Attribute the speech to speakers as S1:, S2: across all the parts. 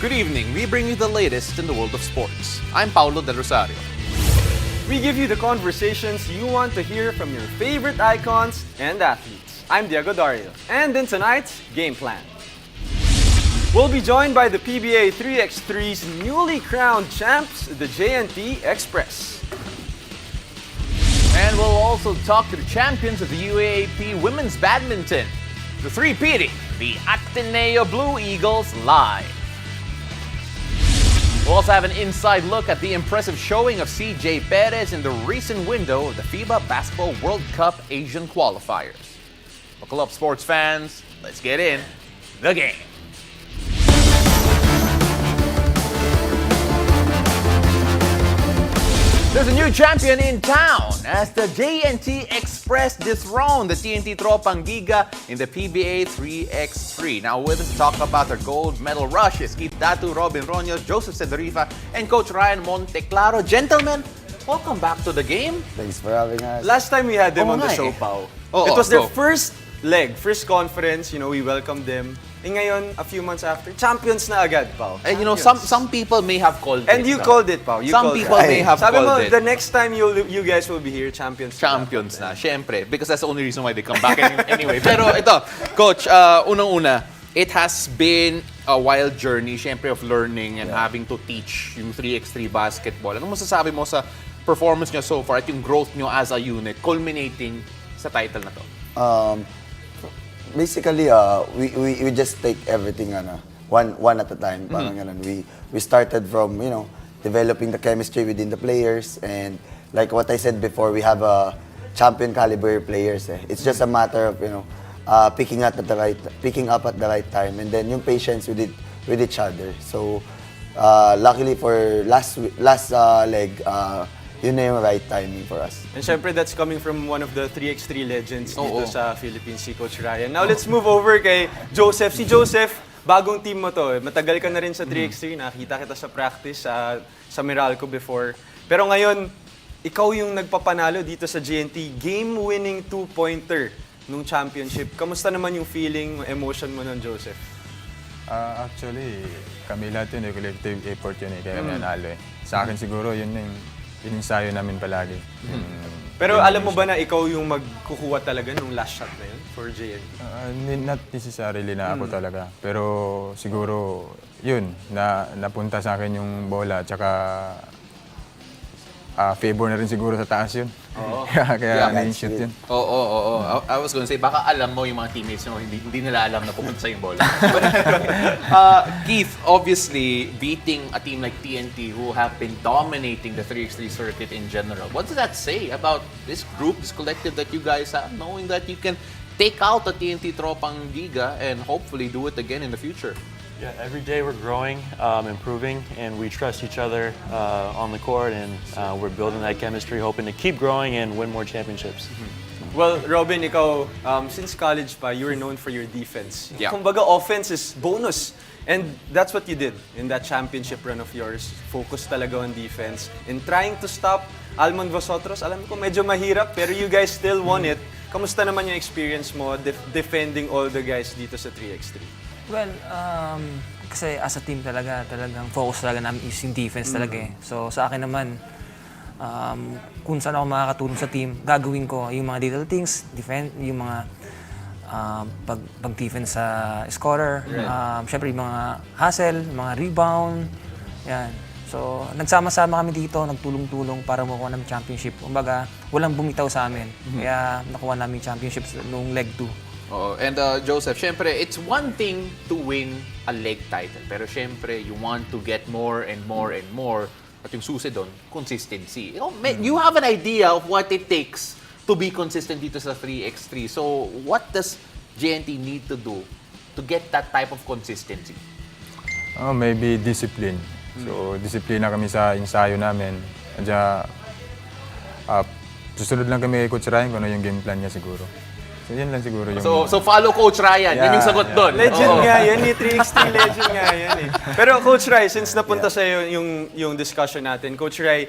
S1: Good evening. We bring you the latest in the world of sports. I'm Paulo Del Rosario.
S2: We give you the conversations you want to hear from your favorite icons and athletes. I'm Diego Dario. And in tonight's Game Plan, we'll be joined by the PBA 3x3's newly crowned champs, the JNT Express.
S1: And we'll also talk to the champions of the UAAP Women's Badminton, the three-peating, the Ateneo Blue Eagles live. We'll also have an inside look at the impressive showing of CJ Perez in the recent window of the FIBA Basketball World Cup Asian qualifiers. Buckle up, sports fans. Let's get in the game. There's a new champion in town as the JNT Express dethroned the TNT Tropang Giga in the PBA 3x3. Now with us to talk about their gold medal rush is Keith Datu, Robin Ronyo, Joseph Cedorifa, and Coach Ryan Monteclaro. Gentlemen, welcome back to the game.
S3: Thanks for having us.
S2: Last time we had them
S1: Oo
S2: on the
S1: nga
S2: show,
S1: eh.
S2: Pao.
S1: Oo,
S2: It was their
S1: go.
S2: first conference. We welcomed them. Ngayon, a few months after, champions na agad, Pao.
S1: And
S2: Champions.
S1: some people may have called
S2: And
S1: it.
S2: you
S1: no?
S2: called it, Pao. You
S1: Some
S2: called
S1: people
S2: it.
S1: may have
S2: Sabi mo,
S1: called it.
S2: the next time you guys will be here, champions.
S1: Champions na, syempre. Because that's the only reason why they come back anyway. Pero ito, Coach, unang-una, it has been a wild journey, syempre, of learning and having to teach yung 3x3 basketball. Anong masasabi mo sa performance nyo so far at yung growth nyo as a unit, culminating sa title na to?
S3: Basically, we just take everything one at a time. Parang ganun. We started from, developing the chemistry within the players, and like what I said before, we have a champion caliber players. It's just a matter of, picking up at the right time, and then yung patience with each other. So, luckily for last leg, yun na yung right timing for us.
S2: And syempre, that's coming from one of the 3x3 legends dito sa Philippines, si Coach Ryan. Now, let's move over kay Joseph. Si Joseph, bagong team mo to. Matagal ka na rin sa 3x3. Nakita kita sa practice sa Meralco before. Pero ngayon, ikaw yung nagpapanalo dito sa GNT. Game-winning two-pointer nung championship. Kamusta naman yung feeling, emotion mo nun, Joseph?
S4: Actually, kami lahat yun, collective effort yun kaya kami nanalo Sa akin siguro, yun yung ininsayo namin palagi.
S2: Pero alam mo ba na ikaw yung magkukuha talaga nung last shot na yun for JNT?
S4: Not necessarily na ako talaga. Pero siguro, yun, napunta sa akin yung bola. Tsaka favor na rin siguro sa taas yun. Kaya na-shoot yun.
S1: Oo. I was gonna say, baka alam mo yung mga teammates nyo, hindi nila alam na pumunta sa yung bola. Keith, obviously, beating a team like TNT who have been dominating the 3x3 circuit in general, what does that say about this group, this collective that you guys have, knowing that you can take out the TNT Tropang Giga and hopefully do it again in the future?
S5: Yeah, every day we're growing, improving, and we trust each other on the court, and we're building that chemistry, hoping to keep growing and win more championships.
S2: Well, Robin, ikaw, since college pa, you were known for your defense.
S1: Yeah.
S2: Kumbaga, offense is bonus. And that's what you did in that championship run of yours. Focus talaga on defense. In trying to stop Almond Vosotros, alam ko medyo mahirap, pero you guys still won it. Kamusta naman yung experience mo defending all the guys dito sa 3x3?
S6: Well, kasi as a team talagang focus talaga namin is yung defense talaga eh. So sa akin naman, kung saan ako makakatulong sa team, gagawin ko yung mga little things, yung mga pag-defense sa scorer, syempre yung mga hustle, mga rebound, yan. So nagsama-sama kami dito, nagtulong-tulong para makuha ng championship. Kumbaga, walang bumitaw sa amin. Kaya nakuha namin championship noong leg 2.
S1: And Joseph, syempre, it's one thing to win a leg title. Pero syempre, you want to get more and more and more. At yung susi doon, consistency. You have an idea of what it takes to be consistent dito sa 3x3. So, what does JNT need to do to get that type of consistency?
S4: Maybe discipline. So, disiplina kami sa ensayo namin. Kaya, susunod lang kami kay Coach Ryan kung ano yung game plan niya siguro. So, yun lang siguro yung...
S1: So follow Coach Ryan. Yan yung sagot doon.
S2: Legend nga yan, yung 3x3 legend nga yan eh. Pero Coach Rai, since napunta sa'yo yung discussion natin, Coach Rai,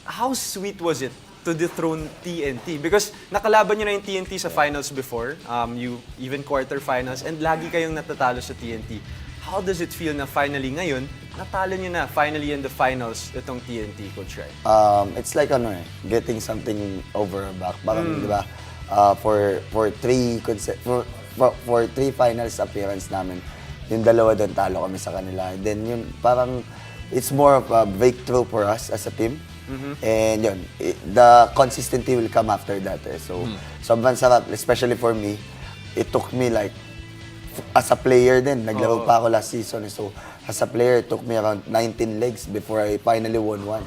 S2: how sweet was it to dethrone TNT? Because nakalaban nyo na yung TNT sa finals before, you even quarterfinals, and lagi kayong natatalo sa TNT. how does it feel na finally ngayon, natalo nyo na finally in the finals itong TNT, Coach Rai?
S3: It's like getting something over our back. Parang, di ba, for three finals appearance namin, yung dalawa doon talo kami sa kanila. And then yun, parang it's more of a breakthrough for us as a team. And yun, the consistency will come after that. So, sobrang sarap, especially for me. It took me like, as a player din, naglaro pa ako last season. So, as a player, it took me around 19 legs before I finally won one.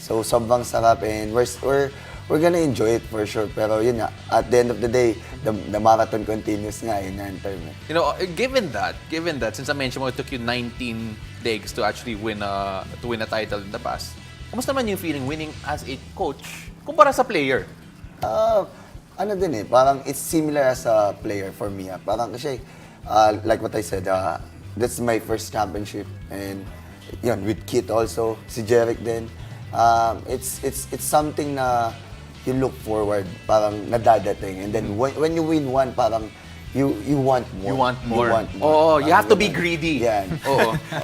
S3: So, sobrang sarap and we're gonna enjoy it for sure. Pero yun nga, at the end of the day, the marathon continues nga, yun nga in term.
S1: You know, given that, since I mentioned it took you 19 legs to actually win a title in the past, kumusta naman yung feeling winning as a coach kumpara sa player?
S3: Ano din parang it's similar as a player for me. Parang kasi, like what I said, that's my first championship. And yun, with Kit also, si Jeric din. It's something na you look forward, parang nadadating. And then when you win one, parang you want more.
S1: You want more.
S3: You want more.
S1: Oh, you have to be
S3: Ganun.
S1: greedy.
S3: Yeah.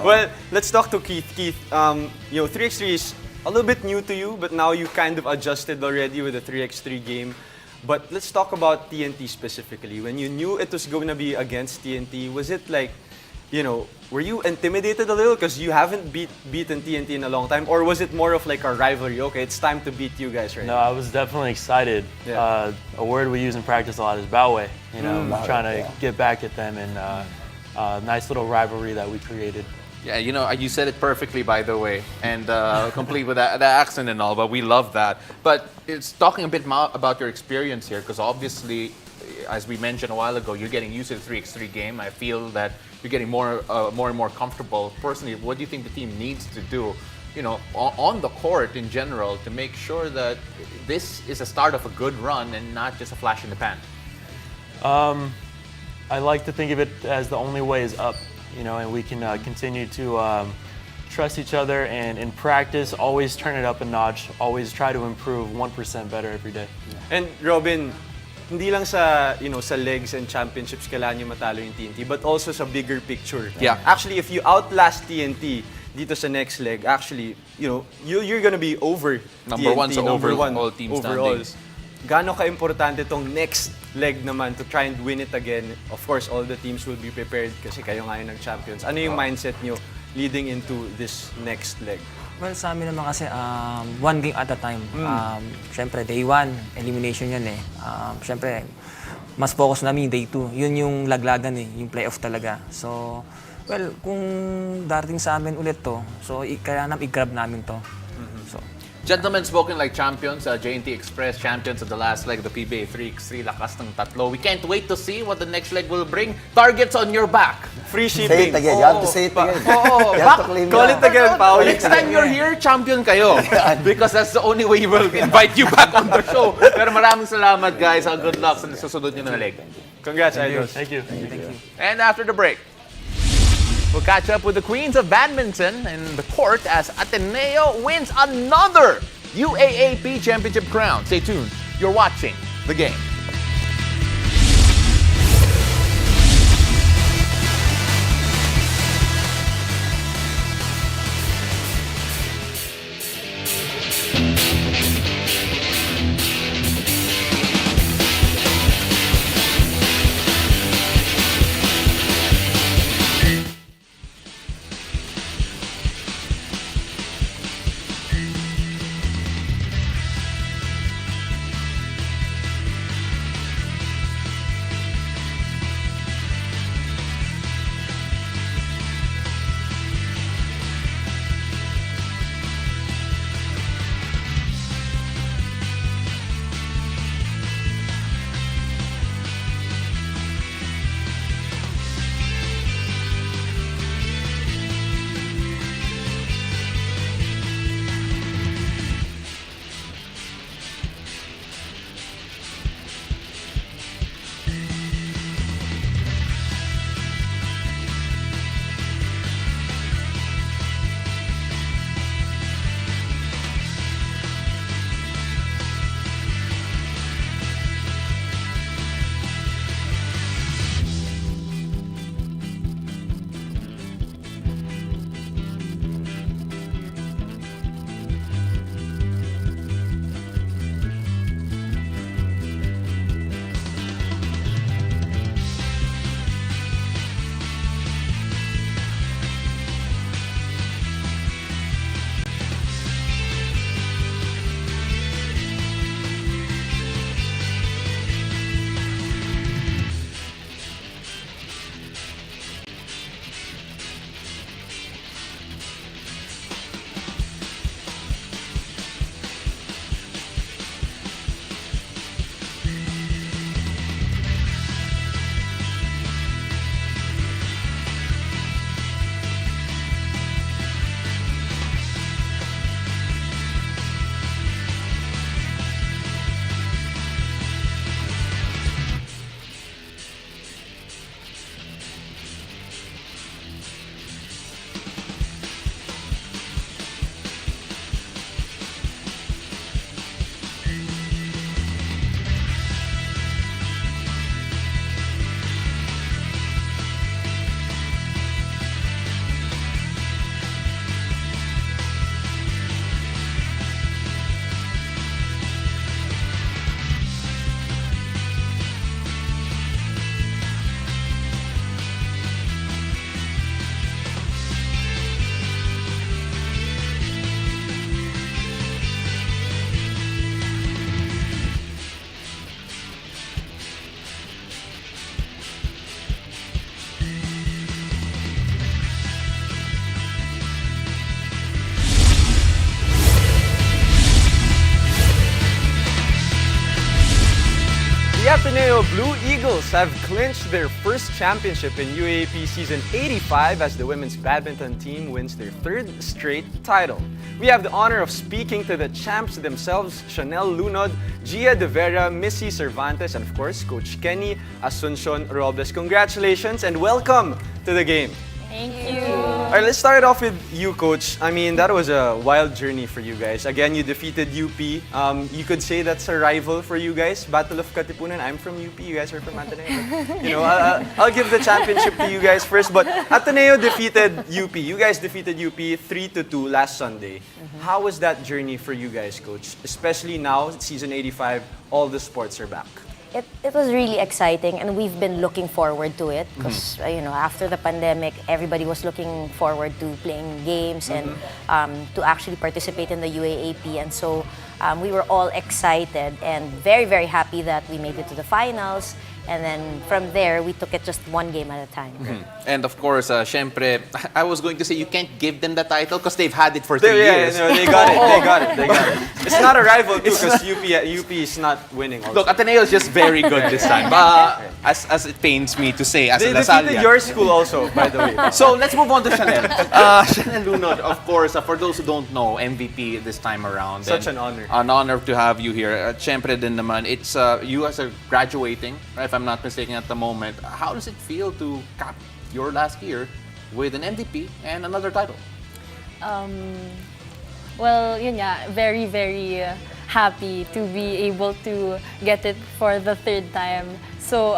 S2: Well, let's talk to Keith. Keith, 3x3 is a little bit new to you, but now you kind of adjusted already with the 3x3 game. But let's talk about TNT specifically. When you knew it was going to be against TNT, was it like, were you intimidated a little because you haven't beaten TNT in a long time? Or was it more of like a rivalry? Okay, it's time to beat you guys right
S5: No,
S2: now.
S5: I was definitely excited.
S2: Yeah.
S5: A word we use in practice a lot is bawe. Trying to
S3: yeah.
S5: get back at them, and nice little rivalry that we created.
S1: Yeah, you said it perfectly, by the way, and complete with the accent and all, but we love that. But it's talking a bit about your experience here, because obviously, as we mentioned a while ago, you're getting used to the 3x3 game. I feel that you're getting more and more comfortable. Personally, what do you think the team needs to do, on the court in general, to make sure that this is a start of a good run and not just a flash in the pan?
S5: I like to think of it as the only way is up, and we can continue to trust each other, and in practice, always turn it up a notch, always try to improve 1% better every day.
S2: And Robin, hindi lang sa sa legs and championships kailangan nyo matalo yung TNT, but also sa bigger picture.
S1: Yeah.
S2: Actually, if you outlast TNT dito sa next leg, actually, you're gonna be over
S1: Number
S2: TNT,
S1: one sa
S2: number one
S1: overall team
S2: overall.
S1: standings.
S2: Gaano ka-importante tong next leg naman to try and win it again? Of course, all the teams will be prepared kasi kayo nga yung nag-champions. Ano yung mindset nyo leading into this next leg?
S6: Well, sa amin naman kasi, one game at a time. Siyempre, day one, elimination yan siyempre, mas focus namin day 2. Yun yung laglagan yung playoff talaga. So, well, kung darating sa amin ulit to, so kaya i-grab namin to. So,
S1: Gentlemen spoken like champions, JNT Express champions of the last leg of the PBA 3x3, lakas ng tatlo. We can't wait to see what the next leg will bring. Targets on your back.
S2: Free
S3: Say
S2: shipping.
S3: it again. You have to say it again. You have to claim
S2: Call
S3: it.
S2: it again, Pao.
S1: Next time you're here, champion kayo. Because that's the only way we will invite you back on the show. Pero maraming salamat, guys. Good luck sa susunod nyo na leg.
S2: Congrats, Idols.
S5: Thank you.
S1: And after the break, we'll catch up with the queens of badminton in the court as Ateneo wins another UAAP championship crown. Stay tuned. You're watching The Game.
S2: Ateneo Blue Eagles have clinched their first championship in UAAP Season 85 as the women's badminton team wins their third straight title. We have the honor of speaking to the champs themselves, Chanel Lunod, Gia De Vera, Missy Cervantes, and of course, Coach Kenny Asuncion Robles. Congratulations and welcome to the game.
S7: Thank you.
S2: All right, let's start off with you, Coach. I mean, that was a wild journey for you guys. Again, you defeated UP. You could say that's a rival for you guys. Battle of Katipunan. I'm from UP. You guys are from Ateneo. You know, I'll give the championship to you guys first. But Ateneo defeated UP. You guys defeated UP 3-2 last Sunday. How was that journey for you guys, Coach? Especially now, season 85, all the sports are back.
S7: It was really exciting, and we've been looking forward to it because you know, after the pandemic, everybody was looking forward to playing games and to actually participate in the UAAP, and so we were all excited and very, very happy that we made it to the finals. And then from there, we took it just one game at a time.
S1: And of course, syempre, I was going to say you can't give them the title because they've had it for 3 years.
S2: Yeah, no, they got it. They got it. They got it. It's not a rival too because UP is not winning. Also.
S1: Look, Ateneo is just very good this time. As it pains me to say, as
S2: they
S1: a Lasalle.
S2: defeated your school also, by the way.
S1: So let's move on to Chanel. Chanel Lunod, of course, for those who don't know, MVP this time around.
S2: Such
S1: And
S2: an honor.
S1: An honor to have you here. Syempre din naman, it's you as a graduating, right, if I'm not mistaken at the moment. How does it feel to cap your last year with an MVP and another title?
S8: Well, yun nga, very, very happy to be able to get it for the third time. So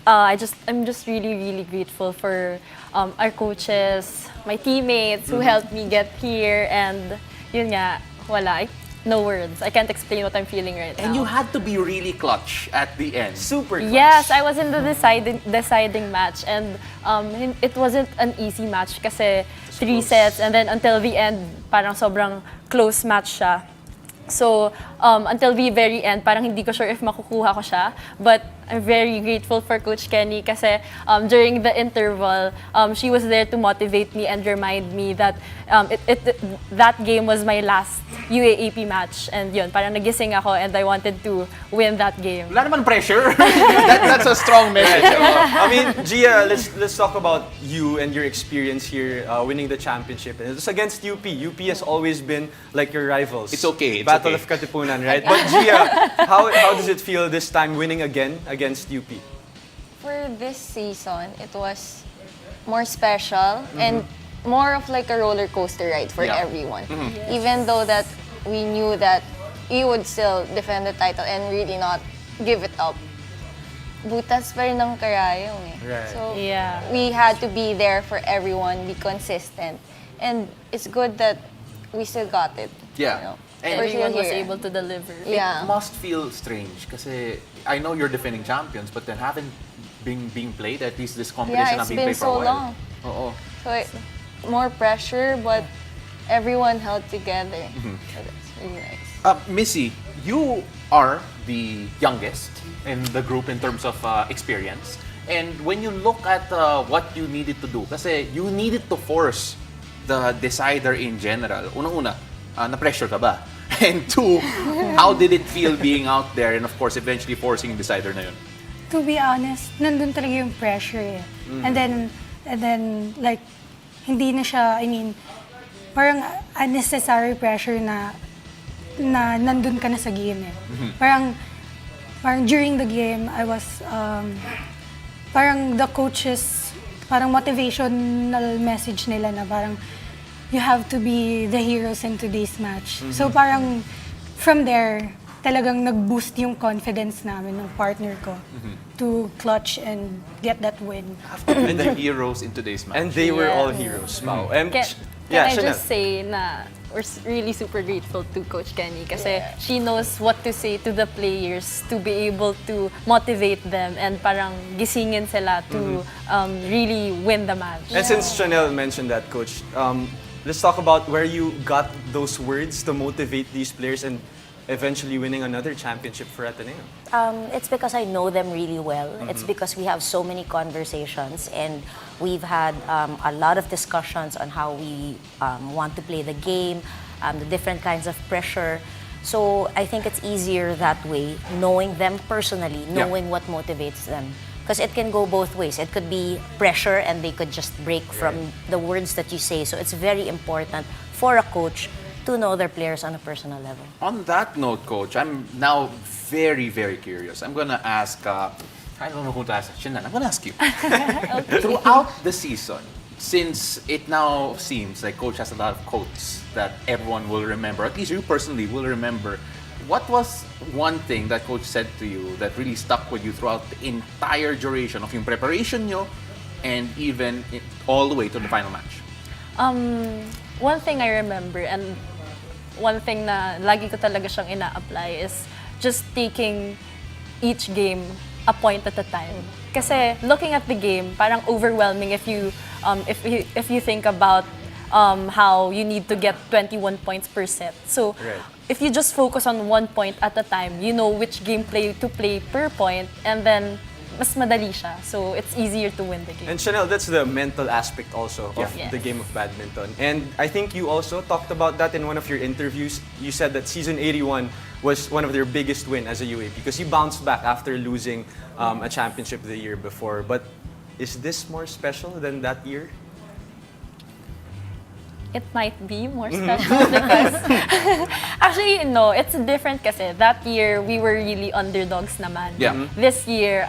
S8: I'm just really, really grateful for our coaches, my teammates who helped me get here, and yun nga, wala. No words. I can't explain what I'm feeling right now.
S1: And you had to be really clutch at the end.
S2: Super clutch.
S8: Yes, I was in the deciding match, and it wasn't an easy match kasi 3 sets, and then until the end, parang sobrang close match siya. So, until the very end, parang hindi ko sure if makukuha ko siya. But I'm very grateful for Coach Kenny kasi during the interval, she was there to motivate me and remind me that that game was my last UAAP match. And yun, parang nagising ako and I wanted to win that game.
S1: Wala naman pressure. That's a strong message.
S2: I mean, Gia, let's talk about you and your experience here winning the championship. And it's against UP. UP has always been like your rivals.
S1: It's okay. It's
S2: Battle
S1: okay.
S2: of Katipunan, right? But Gia, how does it feel this time winning again against UP?
S9: For this season, it was more special and more of like a roller coaster ride for everyone. Even though that we knew that we would still defend the title and really not give it up. Butas pa rin ng karayong eh.
S2: Right.
S9: So
S8: Yeah.
S9: we had to be there for everyone, be consistent. And it's good that we still got it.
S1: Yeah.
S9: You know?
S1: And
S9: We're still
S8: Everyone was
S9: here.
S8: able to deliver.
S9: Yeah.
S1: It must feel strange kasi I know you're defending champions, but then haven't being played, at least this competition
S9: Yeah,
S1: not
S9: it's
S1: being
S9: been
S1: played for a
S9: so
S1: while.
S9: long.
S1: Oo.
S9: So more pressure, but everyone held together. So that's really nice.
S1: Missy, you are the youngest in the group in terms of experience. And when you look at what you needed to do, kasi you needed to force the decider in general. Unang-una, na-pressure ka ba? And 2, how did it feel being out there and of course eventually forcing the decider na yun?
S10: To be honest, nandun talaga yung pressure eh. And then like, hindi na siya, I mean, parang unnecessary pressure na nandun ka na sa game eh. Parang during the game, I was, parang the coaches, parang motivational message nila na parang, you have to be the heroes in today's match. So parang, from there, talagang nag-boost yung confidence namin ng partner ko to clutch and get that win.
S1: And the heroes in today's match.
S2: And they were all heroes, Pao. And
S8: Can
S2: yeah,
S8: I
S2: Chanel.
S8: just say na we're really super grateful to Coach Kenny kasi she knows what to say to the players to be able to motivate them and parang gisingin sila to really win the match.
S2: And since Chanel mentioned that, Coach, let's talk about where you got those words to motivate these players and eventually winning another championship for Ateneo.
S7: It's because I know them really well. It's because we have so many conversations and we've had a lot of discussions on how we want to play the game, the different kinds of pressure. So I think it's easier that way, knowing them personally,
S1: Yeah.
S7: knowing what motivates them. Because it can go both ways. It could be pressure and they could just break from the words that you say. So it's very important for a coach to know their players on a personal level.
S1: On that note, Coach, I'm now very, very curious. I'm gonna ask, I don't know who to ask. Shannon, I'm gonna ask you. Throughout the season, since it now seems like Coach has a lot of quotes that everyone will remember, at least you personally will remember, what was one thing that Coach said to you that really stuck with you throughout the entire duration of yung preparation nyo and even all the way to the final match?
S8: One thing I remember and one thing na lagi ko talaga siyang ina-apply is just taking each game a point at a time. Kasi looking at the game, parang overwhelming if you think about how you need to get 21 points per set. So if you just focus on 1 point at a time, you know which gameplay to play per point, and then mas madali siya. So it's easier to win the game.
S2: And Chanel, that's the mental aspect also of
S8: Yes.
S2: the game of badminton. And I think you also talked about that in one of your interviews. You said that season 81 was one of their biggest win as a UAP because you bounced back after losing a championship the year before. But is this more special than that year?
S8: It might be more special because actually no, it's different kasi that year we were really underdogs naman.
S1: Yeah.
S8: This year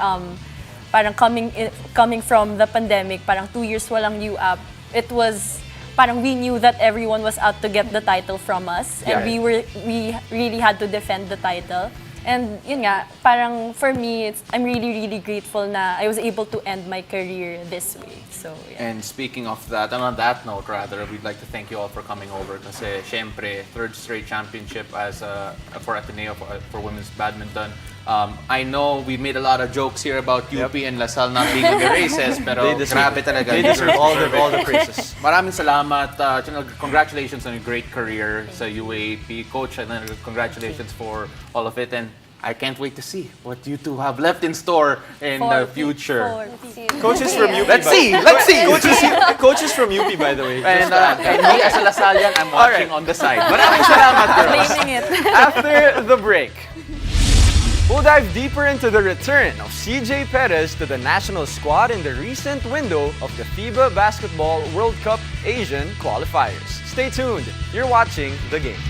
S8: parang coming from the pandemic, parang 2 years walang UAP. It was parang we knew that everyone was out to get the title from us and
S1: Yeah.
S8: we really had to defend the title. And yun nga, parang for me, I'm really, really grateful na I was able to end my career this way. So, yeah.
S1: And speaking of that, and on that note rather, we'd like to thank you all for coming over kasi syempre, third straight championship for Ateneo for women's badminton. I know we made a lot of jokes here about UP and Lasal not being in the races, pero grabe talaga.
S2: They deserve all the praises.
S1: Maraming salamat. Congratulations on a great career sa UAAP. Coach, and then congratulations for all of it. And I can't wait to see what you two have left in store in the future.
S2: Coach is from UP.
S1: Let's see! Let's see!
S2: Coach is from UP, by the way.
S1: And me as a Lasalian, I'm watching on the side. Maraming salamat, girls.
S8: Blaming it.
S2: After the break, we'll dive deeper into the return of CJ Perez to the national squad in the recent window of the FIBA Basketball World Cup Asian qualifiers. Stay tuned. You're watching The Game.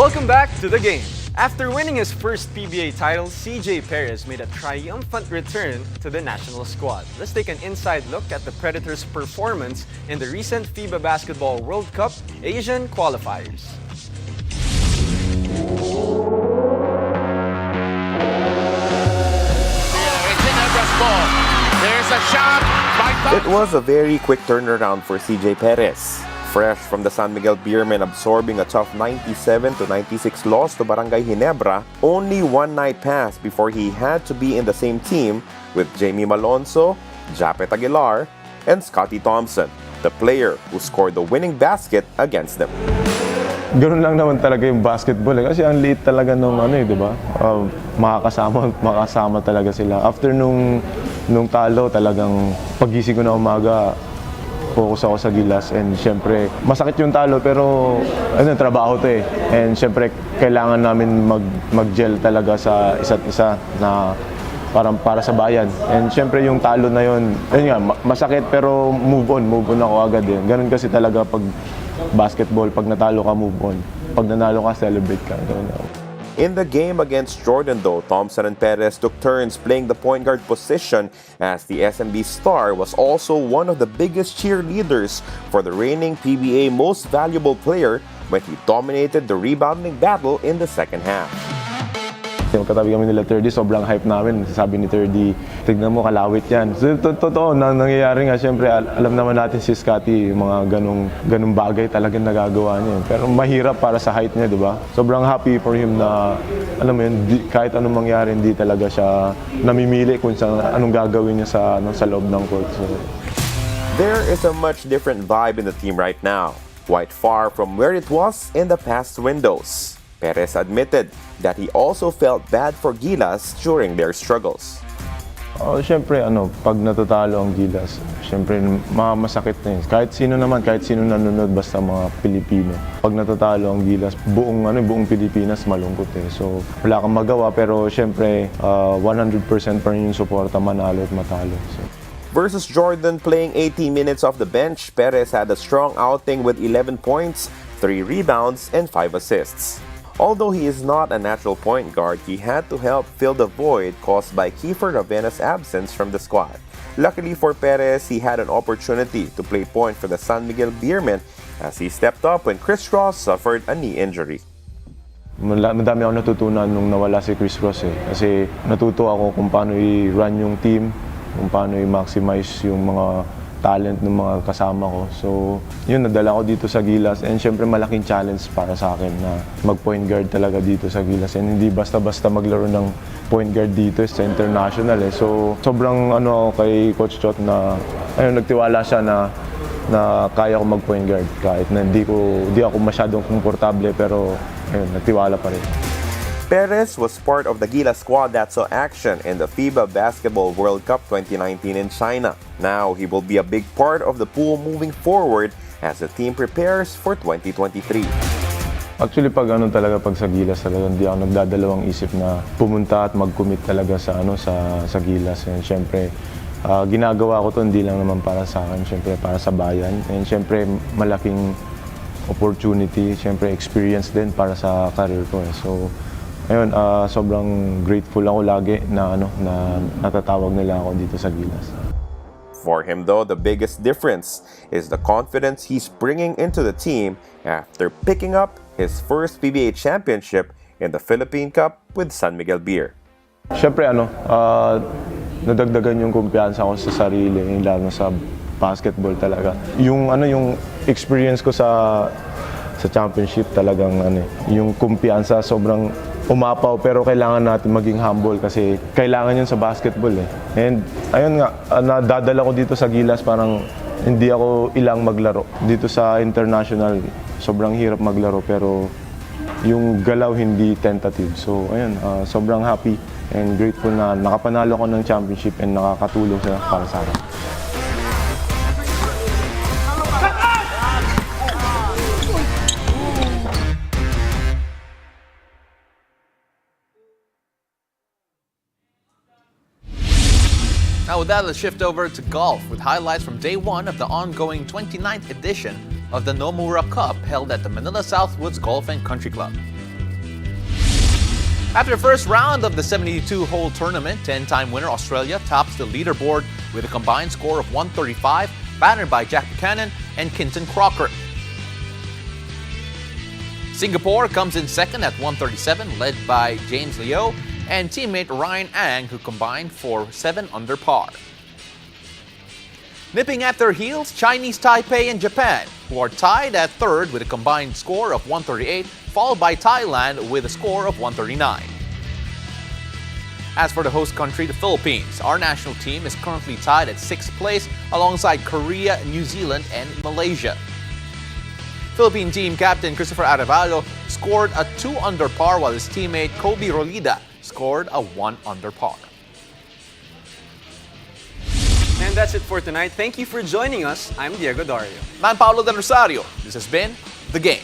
S2: Welcome back to the game. After winning his first PBA title, CJ Perez made a triumphant return to the national squad. Let's take an inside look at the Predators' performance in the recent FIBA Basketball World Cup Asian qualifiers.
S1: There's a shot by
S11: It was a very quick turnaround for CJ Perez. Fresh from the San Miguel Beermen absorbing a tough 97-96 loss to Barangay Ginebra, only one night passed before he had to be in the same team with Jamie Malonzo, Japet Aguilar, and Scotty Thompson, the player who scored the winning basket against them.
S12: Ganun lang naman talaga yung basketball kasi ang liit talaga nung di ba? Makakasama talaga sila. After nung talo, talagang pagising ko na umaga, focus ako sa Gilas, and syempre masakit yung talo pero trabaho to eh. And syempre kailangan namin mag-gel talaga sa isa't isa na para sa bayan. And syempre yung talo na yun, masakit pero move on ako agad eh. Ganun kasi talaga pag basketball, pag natalo ka, move on. Pag nanalo ka, celebrate ka.
S11: In the game against Jordan though, Thompson and Perez took turns playing the point guard position as the SMB star was also one of the biggest cheerleaders for the reigning PBA Most Valuable Player when he dominated the rebounding battle in the second half.
S12: Magkatabi kami nila 30, sobrang hype namin. Sabi ni 30, tignan mo, kalawit yan. So, totoo, nangyayari nga, syempre, alam naman natin si Scotty, mga ganung bagay talagang nagagawa niya. Pero mahirap para sa height niya, di ba? Sobrang happy for him na, alam mo yun, kahit anong mangyari, hindi talaga siya namimili kung anong gagawin niya sa loob ng court. So,
S11: there is a much different vibe in the team right now, quite far from where it was in the past windows. Perez admitted that he also felt bad for Gilas during their struggles.
S12: Siyempre, pag natatalo ang Gilas, siyempre masakit na yun. Kahit sino nanonood, basta mga Pilipino. Pag natatalo ang Gilas, buong Pilipinas malungkot eh. So, wala kang magawa, pero siyempre, 100% pa rin yung suporta, manalo at matalo. So.
S11: Versus Jordan playing 80 minutes off the bench, Perez had a strong outing with 11 points, 3 rebounds, and 5 assists. Although he is not a natural point guard, he had to help fill the void caused by Kiefer Ravena's absence from the squad. Luckily for Perez, he had an opportunity to play point for the San Miguel Beermen as he stepped up when Chris Ross suffered a knee injury.
S12: Madami ako natutunan nung nawala si Chris Ross eh. Kasi natuto ako kung paano i-run yung team, kung paano i-maximize yung mga talent ng mga kasama ko. So, yun, nadala ko dito sa Gilas, and syempre malaking challenge para sa akin na mag-point guard talaga dito sa Gilas, and hindi basta-basta maglaro ng point guard dito sa international eh. So, sobrang kay Coach Chot na nagtiwala siya na kaya ko mag-point guard kahit na hindi ako masyadong komportable, pero nagtiwala pa rin.
S11: Perez was part of the Gilas squad that saw action in the FIBA Basketball World Cup 2019 in China. Now, he will be a big part of the pool moving forward as the team prepares for 2023.
S12: Actually, pag sa Gilas talaga, hindi ako nagdadalawang isip na pumunta at mag-commit talaga sa Gilas. And syempre, ginagawa ko to hindi lang naman para sa akin, syempre para sa bayan. And syempre, malaking opportunity, syempre experience din para sa career ko. So, ayun, sobrang grateful ako lagi na natatawag nila ako dito sa Gilas.
S11: For him though, the biggest difference is the confidence he's bringing into the team after picking up his first PBA championship in the Philippine Cup with San Miguel Beer.
S12: Siyempre nadagdagan yung kumpiyansa ko sa sarili, lalo sa basketball talaga. Yung experience ko sa championship talagang yung kumpiyansa sobrang umapaw, pero kailangan natin maging humble kasi kailangan yun sa basketball eh. And ayun nga, nadadala ko dito sa Gilas, parang hindi ako ilang maglaro. Dito sa international, sobrang hirap maglaro, pero yung galaw hindi tentative. So ayun, sobrang happy and grateful na nakapanalo ko ng championship and nakakatulong sila para sa akin.
S1: Now with that, let's shift over to golf with highlights from day one of the ongoing 29th edition of the Nomura Cup held at the Manila Southwoods Golf and Country Club. After the first round of the 72-hole tournament, 10-time winner Australia tops the leaderboard with a combined score of 135, bannered by Jack Buchanan and Kinton Crocker. Singapore comes in second at 137, led by James Leo and teammate Ryan Ang, who combined for 7 under par. Nipping at their heels, Chinese Taipei and Japan, who are tied at third with a combined score of 138, followed by Thailand with a score of 139. As for the host country, the Philippines, our national team is currently tied at 6th place alongside Korea, New Zealand, and Malaysia. Philippine team captain Christopher Arevalo scored a 2 under par, while his teammate Kobe Rolida scored a 1 under par.
S2: And that's it for tonight. Thank you for joining us. I'm Diego Dario.
S1: I'm Paolo Del Rosario. This has been The Game.